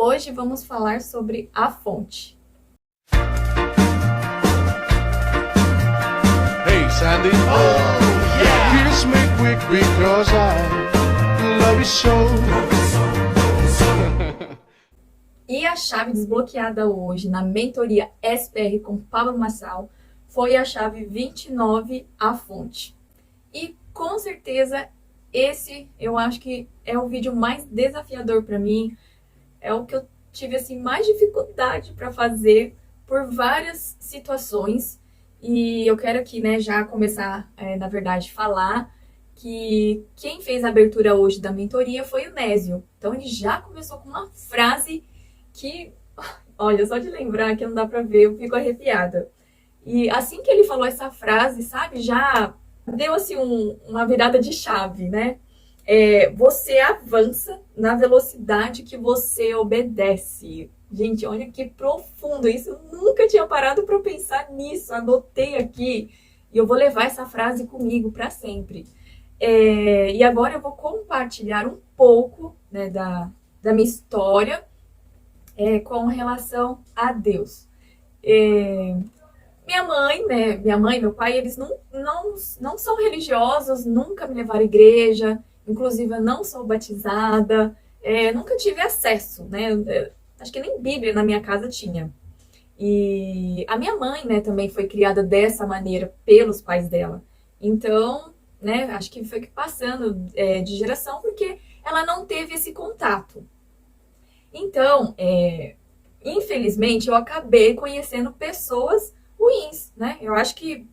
Hoje vamos falar sobre a fonte. Hey, Sandy. Oh, yeah. Kiss me quick because I love you so. E a chave desbloqueada hoje na mentoria SPR com Pablo Marçal foi a chave 29, a fonte. E com certeza esse eu acho que é o vídeo mais desafiador para mim, é o que eu tive assim mais dificuldade para fazer por várias situações. E eu quero aqui, né, já começar, na verdade, falar que quem fez a abertura hoje da mentoria foi o Nésio. Então ele já começou com uma frase que, olha, só de lembrar que não dá pra ver, eu fico arrepiada. E assim que ele falou essa frase, sabe, já deu assim uma virada de chave, né? Você avança na velocidade que você obedece. Gente, olha que profundo isso. Eu nunca tinha parado para pensar nisso. Anotei aqui e eu vou levar essa frase comigo para sempre. E agora eu vou compartilhar um pouco, né, da minha história com relação a Deus. Minha mãe, né? Minha mãe e meu pai, eles não são religiosos, nunca me levaram à igreja, inclusive eu não sou batizada, nunca tive acesso, né? Acho que nem Bíblia na minha casa tinha. E a minha mãe, né, também foi criada dessa maneira pelos pais dela. Então, né, acho que foi passando de geração porque ela não teve esse contato. Então, infelizmente, eu acabei conhecendo pessoas ruins, né? Eu acho que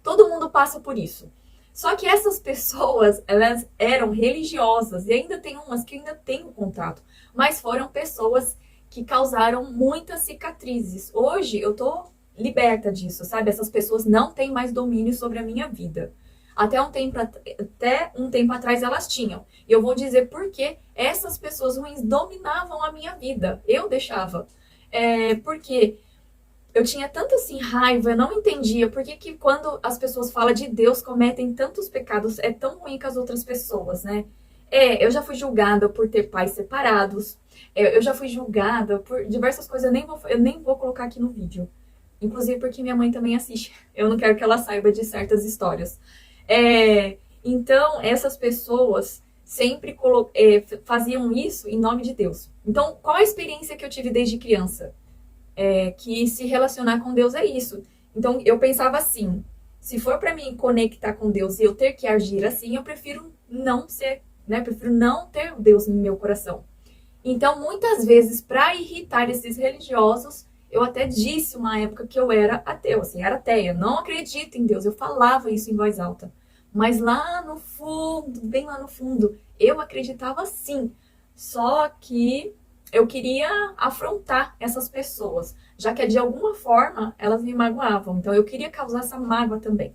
todo mundo passa por isso. Só que essas pessoas, elas eram religiosas e ainda tem umas que ainda têm o contato, mas foram pessoas que causaram muitas cicatrizes. Hoje eu tô liberta disso, sabe? Essas pessoas não têm mais domínio sobre a minha vida. Até um tempo atrás elas tinham. E eu vou dizer por que essas pessoas ruins dominavam a minha vida. Eu deixava. Porque eu tinha tanta assim raiva, eu não entendia por que quando as pessoas falam de Deus cometem tantos pecados, é tão ruim com as outras pessoas, né? Eu já fui julgada por ter pais separados, eu já fui julgada por diversas coisas, eu nem vou colocar aqui no vídeo. Inclusive porque minha mãe também assiste, eu não quero que ela saiba de certas histórias. Então, essas pessoas sempre faziam isso em nome de Deus. Então, qual a experiência que eu tive desde criança? Que se relacionar com Deus é isso. Então, eu pensava assim, se for para mim conectar com Deus e eu ter que agir assim, eu prefiro não ser, né? Prefiro não ter Deus no meu coração. Então, muitas vezes, para irritar esses religiosos, eu até disse uma época que eu era ateu, assim, era ateia, não acredito em Deus, eu falava isso em voz alta. Mas lá no fundo, bem lá no fundo, eu acreditava sim. Só que eu queria afrontar essas pessoas, já que de alguma forma elas me magoavam. Então eu queria causar essa mágoa também.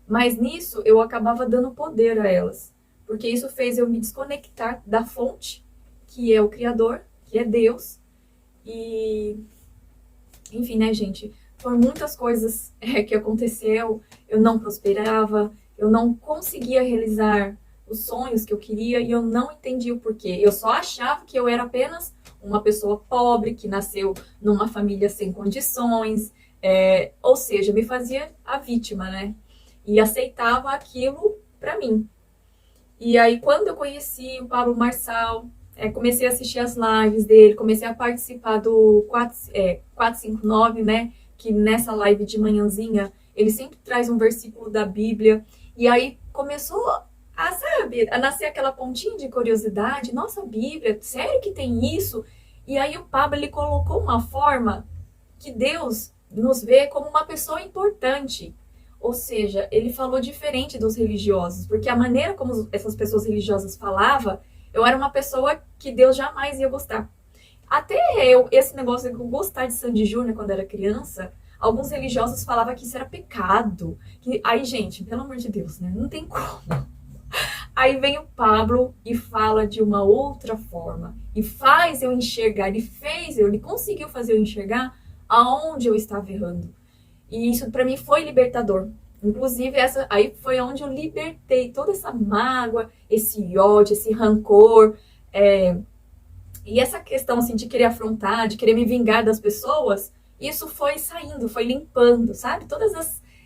Mas nisso eu acabava dando poder a elas, porque isso fez eu me desconectar da fonte, que é o Criador, que é Deus. E, enfim, né, gente? Por muitas coisas que aconteceu, eu não prosperava, eu não conseguia realizar os sonhos que eu queria e eu não entendia o porquê. Eu só achava que eu era apenas uma pessoa pobre, que nasceu numa família sem condições, ou seja, me fazia a vítima, né? E aceitava aquilo pra mim. E aí, quando eu conheci o Pablo Marçal, comecei a assistir as lives dele, comecei a participar do 459, né? Que nessa live de manhãzinha, ele sempre traz um versículo da Bíblia. E aí começou sabe, a nascer aquela pontinha de curiosidade. Nossa, Bíblia, sério que tem isso? E aí o Pablo, ele colocou uma forma que Deus nos vê como uma pessoa importante. Ou seja, ele falou diferente dos religiosos, porque a maneira como essas pessoas religiosas falavam, eu era uma pessoa que Deus jamais ia gostar. Até esse negócio de eu gostar de Sandy Júnior quando era criança, alguns religiosos falavam que isso era pecado. Aí, gente, pelo amor de Deus, né? Não tem como. Aí vem o Pablo e fala de uma outra forma. E faz eu enxergar, ele conseguiu fazer eu enxergar aonde eu estava errando. E isso para mim foi libertador. Inclusive, aí foi onde eu libertei toda essa mágoa, esse ódio, esse rancor. E essa questão, assim, de querer afrontar, de querer me vingar das pessoas, isso foi saindo, foi limpando, sabe?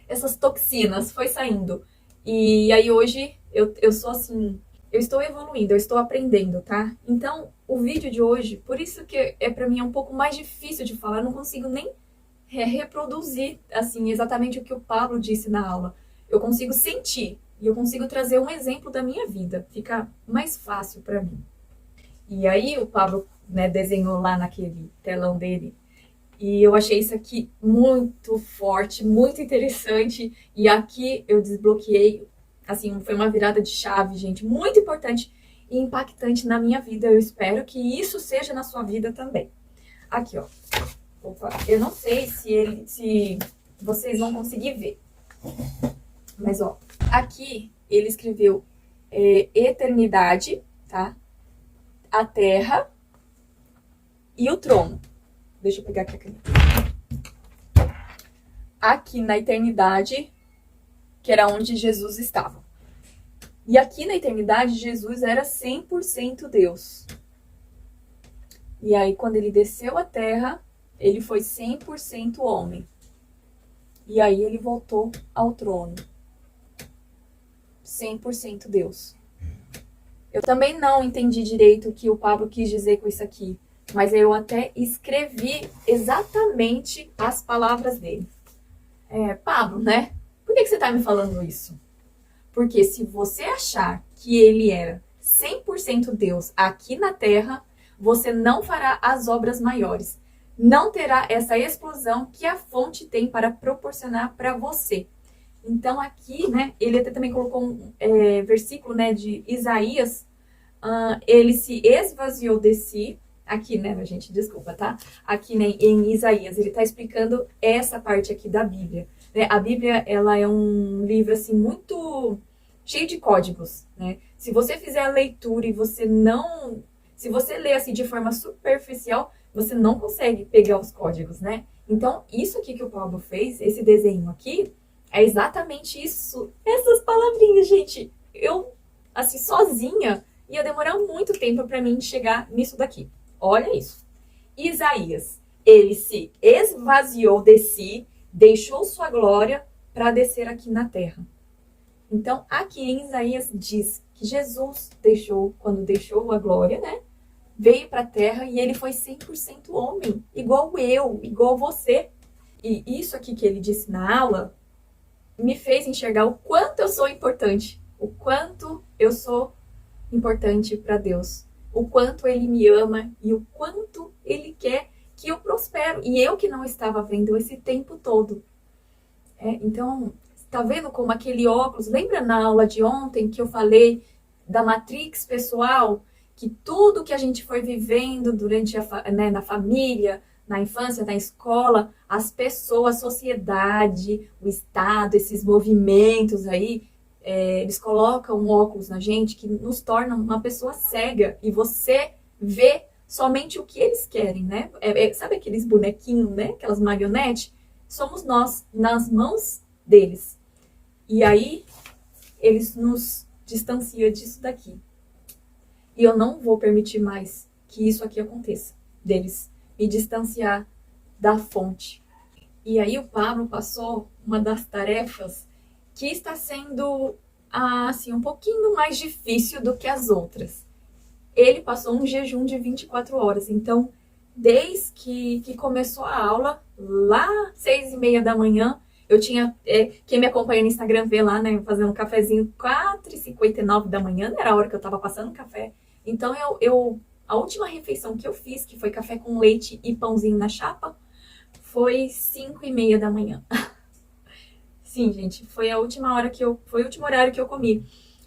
Essas toxinas foi saindo. E aí hoje eu sou assim, eu estou evoluindo, eu estou aprendendo, tá? Então, o vídeo de hoje, por isso que pra mim é um pouco mais difícil de falar, eu não consigo nem reproduzir, assim, exatamente o que o Pablo disse na aula. Eu consigo sentir e eu consigo trazer um exemplo da minha vida. Fica mais fácil pra mim. E aí o Pablo, né, desenhou lá naquele telão dele. E eu achei isso aqui muito forte, muito interessante. E aqui eu desbloqueei, assim, foi uma virada de chave, gente, muito importante e impactante na minha vida. Eu espero que isso seja na sua vida também. Aqui, ó. Opa, eu não sei se vocês vão conseguir ver. Mas, ó, aqui ele escreveu eternidade, tá? A terra e o trono. Deixa eu pegar aqui a caneta. Aqui na eternidade, que era onde Jesus estava. E aqui na eternidade, Jesus era 100% Deus. E aí, quando ele desceu à terra, ele foi 100% homem. E aí, ele voltou ao trono. 100% Deus. Eu também não entendi direito o que o Pablo quis dizer com isso aqui. Mas eu até escrevi exatamente as palavras dele. Pablo, né? Por que você está me falando isso? Porque se você achar que ele era 100% Deus aqui na Terra, você não fará as obras maiores. Não terá essa explosão que a fonte tem para proporcionar para você. Então aqui, né, ele até também colocou um versículo, né, de Isaías. Ele se esvaziou de si. Aqui, né, gente, desculpa, tá? Aqui, né, em Isaías, ele tá explicando essa parte aqui da Bíblia. Né? A Bíblia, ela é um livro, assim, muito cheio de códigos, né? Se você fizer a leitura e você não... Se você ler, assim, de forma superficial, você não consegue pegar os códigos, né? Então, isso aqui que o Pablo fez, esse desenho aqui, é exatamente isso. Essas palavrinhas, gente. Eu, assim, sozinha, ia demorar muito tempo pra mim chegar nisso daqui. Olha isso. Isaías, ele se esvaziou de si, deixou sua glória para descer aqui na terra. Então, aqui em Isaías diz que Jesus quando deixou a glória, né? Veio para a terra e ele foi 100% homem, igual eu, igual você. E isso aqui que ele disse na aula me fez enxergar o quanto eu sou importante, o quanto eu sou importante para Deus. O quanto ele me ama e o quanto ele quer que eu prospero. E eu que não estava vendo esse tempo todo. Então, tá vendo como aquele óculos... Lembra na aula de ontem que eu falei da matrix pessoal? Que tudo que a gente foi vivendo durante na família, na infância, na escola, as pessoas, a sociedade, o Estado, esses movimentos aí... eles colocam um óculos na gente que nos torna uma pessoa cega e você vê somente o que eles querem, né? Sabe aqueles bonequinhos, né? Aquelas marionetes? Somos nós, nas mãos deles. E aí, eles nos distanciam disso daqui. E eu não vou permitir mais que isso aqui aconteça, deles me distanciar da fonte. E aí o Pablo passou uma das tarefas que está sendo, assim, um pouquinho mais difícil do que as outras. Ele passou um jejum de 24 horas. Então, desde que começou a aula, lá 6h30 da manhã, eu tinha... quem me acompanha no Instagram vê lá, né, fazendo um cafezinho 4h59 da manhã, era a hora que eu tava passando café. Então, a última refeição que eu fiz, que foi café com leite e pãozinho na chapa, foi 5h30 da manhã. Sim, gente, foi o último horário que eu comi.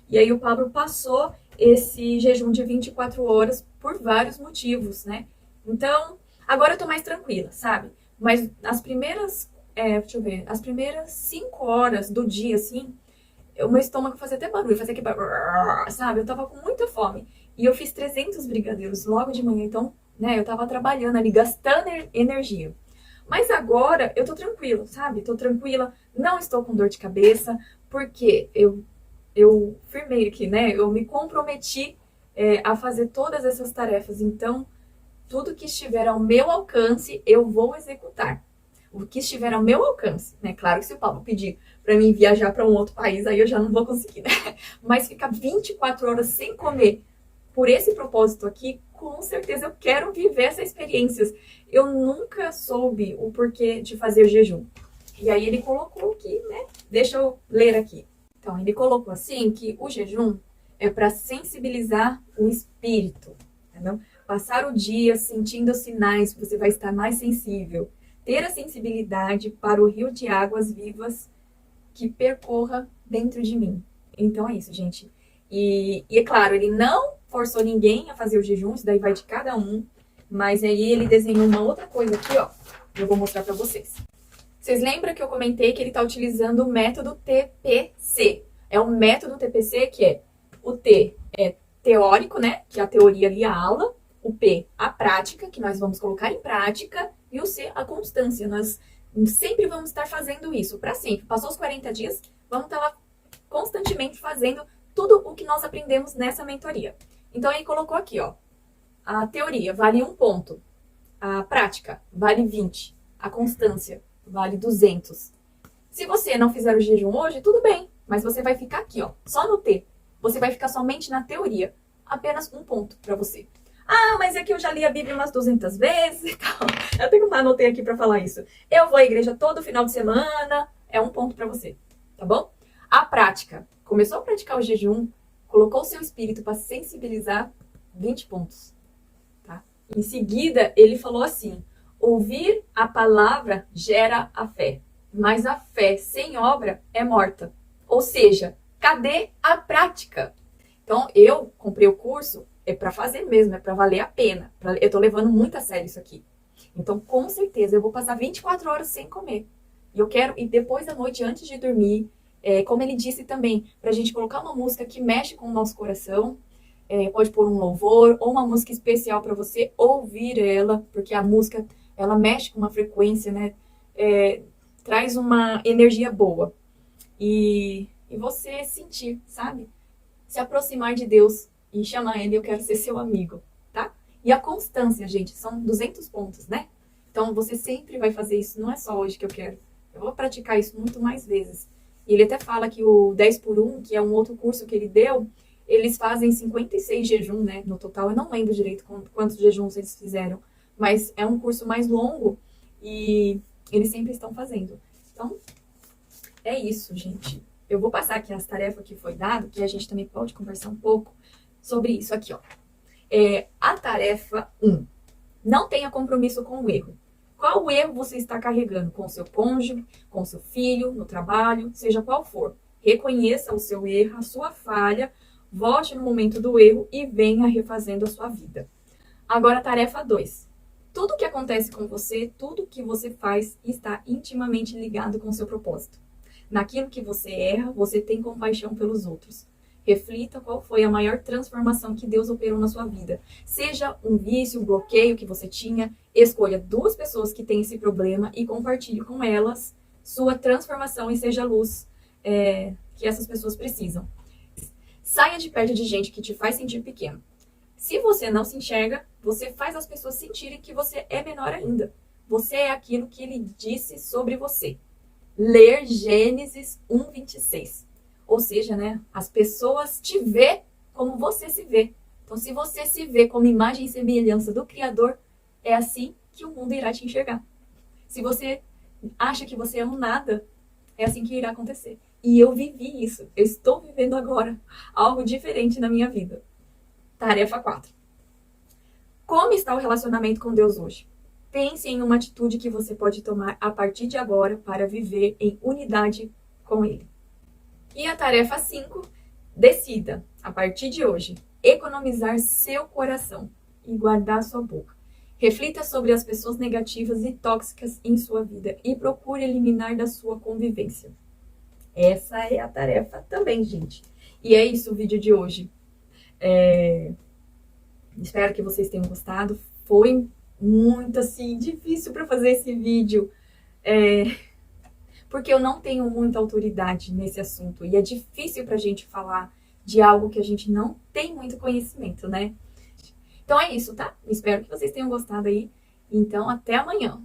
E aí o Pablo passou esse jejum de 24 horas por vários motivos, né? Então, agora eu tô mais tranquila, sabe? Mas as primeiras, deixa eu ver, as primeiras 5 horas do dia, assim, o meu estômago fazia até barulho, fazia aquele barulho, sabe? Eu tava com muita fome. E eu fiz 300 brigadeiros logo de manhã, então, né, eu tava trabalhando ali, gastando energia. Mas agora eu tô tranquila, sabe? Tô tranquila, não estou com dor de cabeça, porque eu firmei aqui, né? Eu me comprometi a fazer todas essas tarefas. Então, Tudo que estiver ao meu alcance, eu vou executar. O que estiver ao meu alcance, né? Claro que se o Paulo pedir para mim viajar para um outro país, aí eu já não vou conseguir, né? Mas ficar 24 horas sem comer por esse propósito aqui, com certeza eu quero viver essas experiências. Eu nunca soube o porquê de fazer jejum. E aí ele colocou aqui, né? Deixa eu ler aqui. Então, ele colocou assim que o jejum é para sensibilizar o espírito, entendeu? Passar o dia sentindo os sinais, você vai estar mais sensível. Ter a sensibilidade para o rio de águas vivas que percorra dentro de mim. Então é isso, gente. E é claro, ele não forçou ninguém a fazer o jejum, isso daí vai de cada um. Mas aí ele desenhou uma outra coisa aqui, ó. Eu vou mostrar para vocês. Vocês lembram que eu comentei que ele está utilizando o método TPC? É o método TPC que é o T é teórico, né? Que é a teoria ali, a aula. O P, a prática, que nós vamos colocar em prática. E o C, a constância. Nós sempre vamos estar fazendo isso, para sempre. Passou os 40 dias, vamos estar lá constantemente fazendo tudo o que nós aprendemos nessa mentoria. Então, ele colocou aqui, ó. A teoria vale 1 ponto. A prática vale 20. A constância vale 200. Se você não fizer o jejum hoje, tudo bem. Mas você vai ficar aqui, ó. Só no T. Você vai ficar somente na teoria. Apenas 1 ponto para você. Ah, mas é que eu já li a Bíblia umas 200 vezes e tal. Eu tenho que anotar aqui para falar isso. Eu vou à igreja todo final de semana. É 1 ponto para você, tá bom? A prática. Começou a praticar o jejum, colocou o seu espírito para sensibilizar, 20 pontos, tá? Em seguida, ele falou assim: ouvir a palavra gera a fé, mas a fé sem obra é morta. Ou seja, cadê a prática? Então, eu comprei o curso, é para fazer mesmo, é para valer a pena. Eu tô levando muito a sério isso aqui. Então, com certeza, eu vou passar 24 horas sem comer. E eu quero, e depois da noite, antes de dormir, como ele disse também, pra gente colocar uma música que mexe com o nosso coração, pode pôr um louvor, ou uma música especial para você ouvir ela, porque a música, ela mexe com uma frequência, né? Traz uma energia boa. E você sentir, sabe? Se aproximar de Deus e chamar ele, eu quero ser seu amigo, tá? E a constância, gente, são 200 pontos, né? Então, você sempre vai fazer isso, não é só hoje que eu quero. Eu vou praticar isso muito mais vezes. E ele até fala que o 10 por 1, que é um outro curso que ele deu, eles fazem 56 jejum, né, no total. Eu não lembro direito quantos jejuns eles fizeram, mas é um curso mais longo e eles sempre estão fazendo. Então, é isso, gente. Eu vou passar aqui as tarefas que foi dado, que a gente também pode conversar um pouco sobre isso aqui, ó. A tarefa 1. Não tenha compromisso com o erro. Qual erro você está carregando? Com o seu cônjuge, com o seu filho, no trabalho, seja qual for. Reconheça o seu erro, a sua falha, volte no momento do erro e venha refazendo a sua vida. Agora, tarefa 2. Tudo que acontece com você, tudo que você faz, está intimamente ligado com o seu propósito. Naquilo que você erra, você tem compaixão pelos outros. Reflita qual foi a maior transformação que Deus operou na sua vida. Seja um vício, um bloqueio que você tinha, escolha 2 pessoas que têm esse problema e compartilhe com elas sua transformação e seja a luz que essas pessoas precisam. Saia de perto de gente que te faz sentir pequeno. Se você não se enxerga, você faz as pessoas sentirem que você é menor ainda. Você é aquilo que ele disse sobre você. Ler Gênesis 1:26. Ou seja, né, as pessoas te vê como você se vê. Então, se você se vê como imagem e semelhança do Criador, é assim que o mundo irá te enxergar. Se você acha que você é um nada, é assim que irá acontecer. E eu vivi isso. Eu estou vivendo agora algo diferente na minha vida. Tarefa 4. Como está o relacionamento com Deus hoje? Pense em uma atitude que você pode tomar a partir de agora para viver em unidade com Ele. E a tarefa 5, decida, a partir de hoje, economizar seu coração e guardar sua boca. Reflita sobre as pessoas negativas e tóxicas em sua vida e procure eliminar da sua convivência. Essa é a tarefa também, gente. E é isso o vídeo de hoje. Espero que vocês tenham gostado. Foi muito, assim, difícil para fazer esse vídeo. Porque eu não tenho muita autoridade nesse assunto. E é difícil pra gente falar de algo que a gente não tem muito conhecimento, né? Então é isso, tá? Espero que vocês tenham gostado aí. Então, até amanhã.